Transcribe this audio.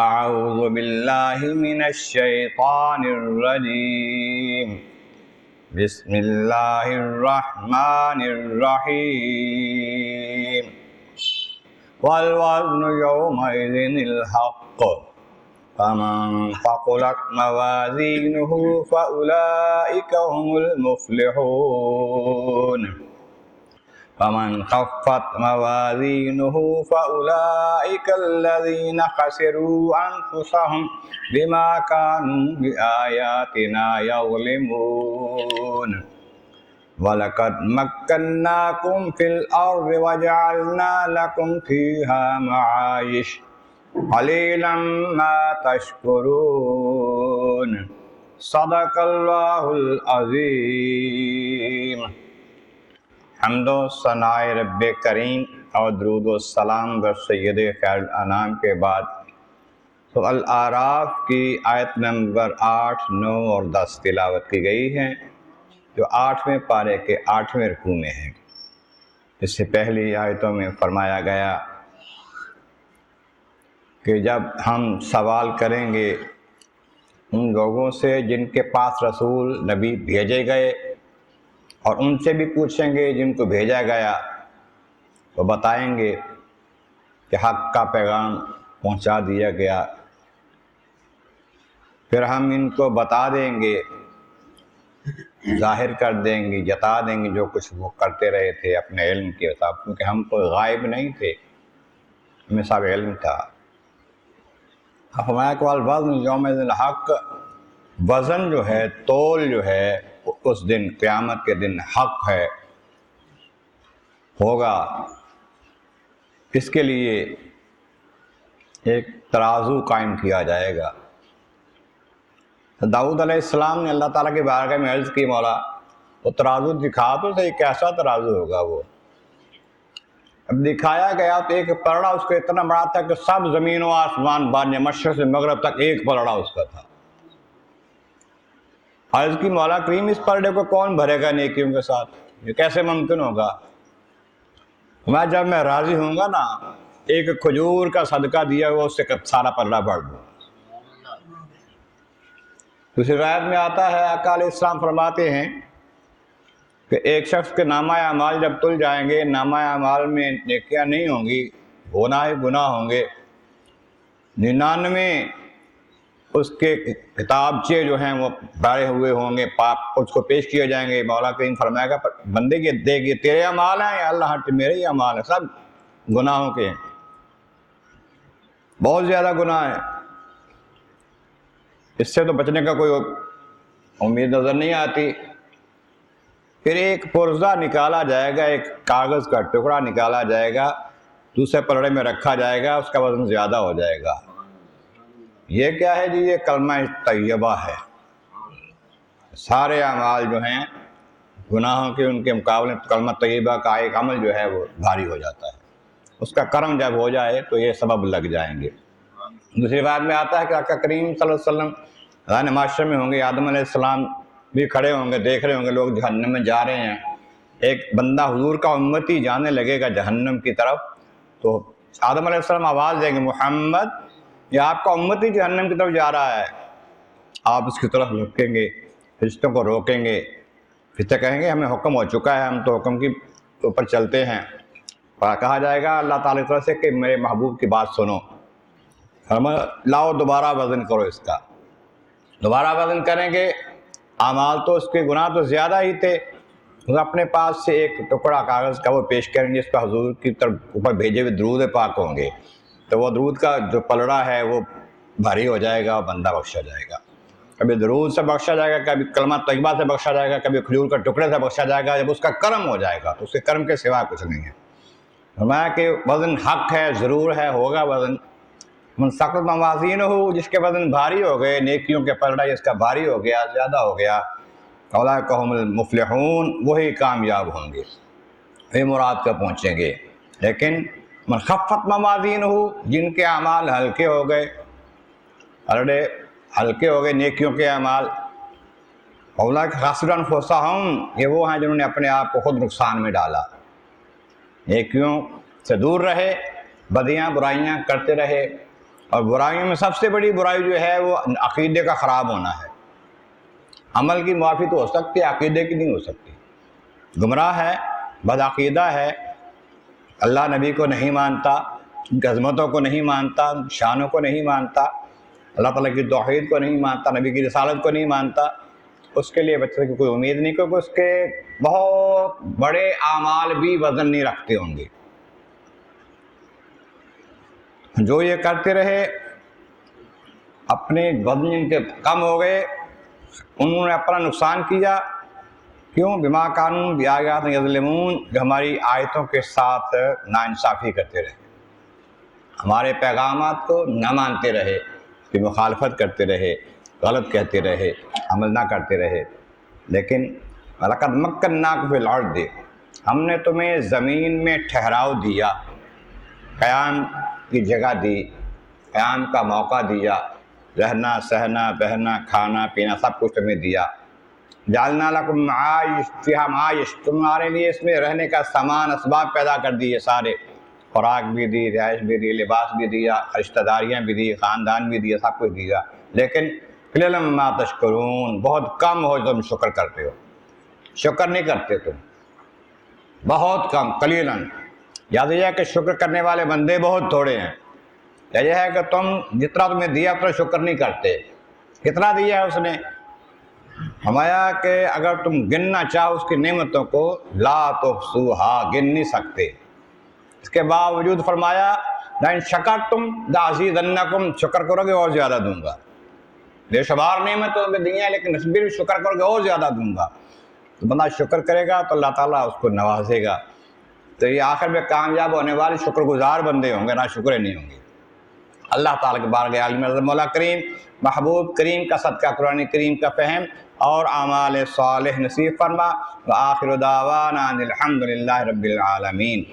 اعوذ باللہ من الشیطان الرجیم بسم اللہ الرحمن الرحیم والوزن یومئذ الحق فمن ثقلت موازینہ فأولئک هم المفلحون ومن خفت موازینہ فأولئک الذین خسروا انفسهم بما كانوا بآیاتنا یظلمون وَلَقَدْ مَكَّنَّاكُمْ فِي الْأَرْضِ وَجَعَلْنَا لَكُمْ فِيهَا مَعَايِشَ قَلِيلًا مَا تَشْكُرُونَ صدق اللہ العظیم۔ حمد و ثناء رب کریم اور درود و سلام بر سید خیر الانام کے بعد تو الاعراف کی آیت نمبر 8، 9 اور 10 تلاوت کی گئی ہیں، جو 8ویں پارے کے 8ویں رکوع میں ہے۔ اس سے پہلی آیتوں میں فرمایا گیا کہ جب ہم سوال کریں گے ان لوگوں سے جن کے پاس رسول نبی بھیجے گئے، اور ان سے بھی پوچھیں گے جن کو بھیجا گیا، تو بتائیں گے کہ حق کا پیغام پہنچا دیا گیا۔ پھر ہم ان کو بتا دیں گے، ظاہر کر دیں گے، جتا دیں گے جو کچھ وہ کرتے رہے تھے اپنے علم کے حساب، کیونکہ ہم کوئی غائب نہیں تھے، ہمیں سب علم تھا۔ فرمایا کہ الوزن یومئذ الحق، وزن جو ہے، تول جو ہے، اس دن قیامت کے دن حق ہے، ہوگا۔ اس کے لیے ایک ترازو قائم کیا جائے گا۔ داؤد علیہ السلام نے اللہ تعالیٰ کی بارگاہ میں عرض کی، مولا وہ ترازو دکھا تو صحیح، کیسا ترازو ہوگا وہ؟ اب دکھایا گیا تو ایک پلڑا اس کا اتنا بڑا تھا کہ سب زمین و آسمان باندھے مشرق سے مغرب تک ایک پلڑا اس کا تھا۔ عرض کی مولا کریم اس پلڑے کو کون بھرے گا نیکیوں کے ساتھ؟ یہ کیسے ممکن ہوگا؟ میں جب میں راضی ہوں گا نا، ایک کھجور کا صدقہ دیا ہوا اس سے سارا پلڑا بھر دوں۔ دوسری روایت میں آتا ہے، آقا علیہ السلام فرماتے ہیں کہ ایک شخص کے نامہ اعمال جب تل جائیں گے، نامہ اعمال میں نیکیاں نہیں ہوں گی، گناہ ہی گناہ ہوں گے، 99 اس کے کتابچے جو ہیں وہ بھرے ہوئے ہوں گے، پاپ اس کو پیش کیے جائیں گے۔ مولا کریم فرمائے گا بندے کے دیکھ یہ تیرے اعمال ہیں یا اللہ ہٹ میرے ہی اعمال ہیں؟ سب گناہوں کے ہیں، بہت زیادہ گناہ ہیں، اس سے تو بچنے کا کوئی امید نظر نہیں آتی۔ پھر ایک پرزہ نکالا جائے گا، ایک کاغذ کا ٹکڑا نکالا جائے گا، دوسرے پلڑے میں رکھا جائے گا، اس کا وزن زیادہ ہو جائے گا۔ یہ کیا ہے جی؟ یہ کلمہ طیبہ ہے۔ سارے اعمال جو ہیں گناہوں کے، ان کے مقابلے کلمہ طیبہ کا ایک عمل جو ہے وہ بھاری ہو جاتا ہے۔ اس کا کرم جب ہو جائے تو یہ سبب لگ جائیں گے۔ دوسری بات میں آتا ہے کہ آقا کریم صلی اللہ علیہ وسلم رہنے معاشرے میں ہوں گے، آدم علیہ السلام بھی کھڑے ہوں گے، دیکھ رہے ہوں گے لوگ جہنم میں جا رہے ہیں۔ ایک بندہ حضور کا امتی جانے لگے گا جہنم کی طرف، تو آدم علیہ السلام آواز دیں گے، محمد یہ آپ کا امتی جہنم کی طرف جا رہا ہے۔ آپ اس کی طرف رکیں گے، فرشتوں کو روکیں گے، فرشتے کہیں گے ہمیں حکم ہو چکا ہے، ہم تو حکم کے اوپر چلتے ہیں۔ اور کہا جائے گا اللہ تعالیٰ کی طرف سے کہ میرے محبوب کی بات سنو، لاؤ دوبارہ وزن کرو اس کا۔ دوبارہ وزن کریں گے، اعمال تو اس کے گناہ تو زیادہ ہی تھے، اپنے پاس سے ایک ٹکڑا کاغذ کا وہ پیش کریں گے، اس کا حضور کی طرف اوپر بھیجے ہوئے درود پاک ہوں گے، تو وہ درود کا جو پلڑا ہے وہ بھاری ہو جائے گا اور بندہ بخشا جائے گا۔ کبھی درود سے بخشا جائے گا، کبھی کلمہ طیبہ سے بخشا جائے گا، کبھی کھجور کا ٹکڑے سے بخشا جائے گا۔ جب اس کا کرم ہو جائے گا تو اس کے کرم کے سوا کچھ نہیں ہے۔ فرمایا کہ وزن حق ہے، ضرور ہے، ہوگا وزن۔ من ثقلت موازینہ، جس کے وزن بھاری ہو گئے، نیکیوں کے پلڑا جس کا بھاری ہو گیا، زیادہ ہو گیا، اولئک هم المفلحون، وہی کامیاب ہوں گے، وہی مراد کو پہنچیں گے۔ لیکن من خفت موازینہ، جن کے اعمال ہلکے ہو گئے، ہلکے ہو گئے نیکیوں کے اعمال، اولئک خسروا انفسہم، یہ وہ ہیں جنہوں نے اپنے آپ کو خود نقصان میں ڈالا، نیکیوں سے دور رہے، بدیاں برائیاں کرتے رہے، اور برائیوں میں سب سے بڑی برائی جو ہے وہ عقیدے کا خراب ہونا ہے۔ عمل کی معافی تو ہو سکتی ہے، عقیدے کی نہیں ہو سکتی۔ گمراہ ہے، بدعقیدہ ہے، اللہ نبی کو نہیں مانتا، ان کی عظمتوں کو نہیں مانتا، شانوں کو نہیں مانتا، اللہ تعالیٰ کی توحید کو نہیں مانتا، نبی کی رسالت کو نہیں مانتا، اس کے لیے بچے کی کوئی امید نہیں، کیونکہ اس کے بہت بڑے اعمال بھی وزن نہیں رکھتے ہوں گے۔ جو یہ کرتے رہے اپنے وزن ان کے کم ہو گئے، انہوں نے اپنا نقصان کیا۔ کیوں؟ بما کانوا بآیاتنا یظلمون، جو ہماری آیتوں کے ساتھ ناانصافی کرتے رہے، ہمارے پیغامات کو نہ مانتے رہے، کہ مخالفت کرتے رہے، غلط کہتے رہے، عمل نہ کرتے رہے۔ لیکن وَلَقَدْ مَكَّنَّاكُمْ فِي الْأَرْضِ، ہم نے تمہیں زمین میں ٹھہراؤ دیا، قیام کی جگہ دی، قیام کا موقع دیا، رہنا سہنا بہنا کھانا پینا سب کچھ تمہیں دیا۔ جعلنا لکم معائش فیہا معائش، تمہارے لیے اس میں رہنے کا سامان اسباب پیدا کر دیے سارے، خوراک بھی دی، رہائش بھی دی، لباس بھی دیا، رشتہ داریاں بھی دی، خاندان بھی دیا، سب کچھ دیا۔ لیکن قلیلا ما تشکرون، بہت کم ہو تم شکر کرتے ہو، شکر نہیں کرتے تم، بہت کم، قلیلا۔ یاد یہ ہے کہ شکر کرنے والے بندے بہت تھوڑے ہیں، یا یہ ہے کہ تم جتنا تمہیں دیا اتنا شکر نہیں کرتے۔ کتنا دیا ہے اس نے؟ فرمایا کہ اگر تم گننا چاہو اس کی نعمتوں کو، لا تحصوها، گن نہیں سکتے۔ اس کے باوجود فرمایا لئن شکرتم لازیدنکم، شکر کرو گے اور زیادہ دوں گا۔ بے شمار نعمتوں میں دی ہیں، لیکن اس بھی شکر کرو گے اور زیادہ دوں گا۔ تو بندہ شکر کرے گا تو اللہ تعالیٰ اس کو نوازے گا، تو یہ آخر میں کامیاب ہونے والے شکر گزار بندے ہوں گے، نہ شکرے نہیں ہوں گے۔ اللہ تعالیٰ کے بارگاہ عالم عظمت مولا کریم محبوب کریم کا صدقہ قرآن کریم کا فہم اور اعمال صالح نصیب فرما۔ وآخر دعوانا ان الحمد للہ رب العالمین۔